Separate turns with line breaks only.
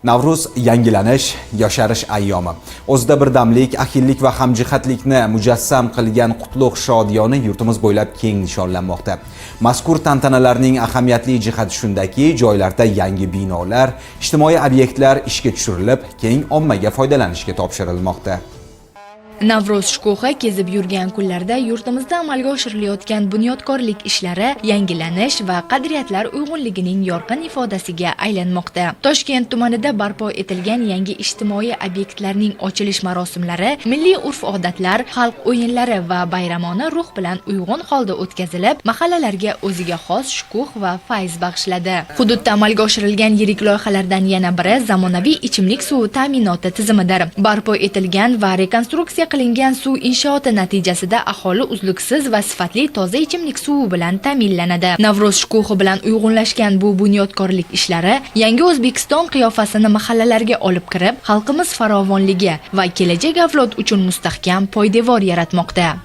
Navruz yangilanish, yosharish ayyomi. O'zida birdamlik, ahillik va hamjihatlikni mujassam qilgan qutlug' shodiyoni yurtimiz bo'ylab keng nishonlanmoqda. Mazkur tantanalarning ahamiyatli jihati shundaki, joylarda yangi binolar, ijtimoiy obyektlar ishga tushirilib, keng ommaga foydalanishga topshirilmoqda.
Navruz shukuhi kezib yurgan kunlarda yurtimizda amalga oshirilayotgan bunyodkorlik ishlari yangilanish va qadriyatlar uyg'unligining yorqin ifodasiga aylanmoqda. Toshkent tumanida barpo etilgan yangi ijtimoiy obyektlarning ochilish marosimlari milliy urf-odatlar, xalq o'yinlari va bayramona ruh bilan uyg'un holda o'tkazilib, mahallalarga o'ziga xos shukuh va fayz bag'ishladi. Hududda amalga oshirilgan yirik loyihalardan yana biri zamonaviy ichimlik suvi ta'minoti tizimidir. Barpo etilgan va rekonstruksiya qilingan suv inshooti natijasida aholi uzluksiz va sifatli toza ichimlik suvi bilan ta'minlanadi. Navruz shukuhi bilan uyg'unlashgan bu bunyodkorlik ishlari yangi O'zbekiston qiyofasini mahallalarga olib kirib, xalqimiz farovonligi va kelajak avlod uchun mustahkam poydevor yaratmoqda.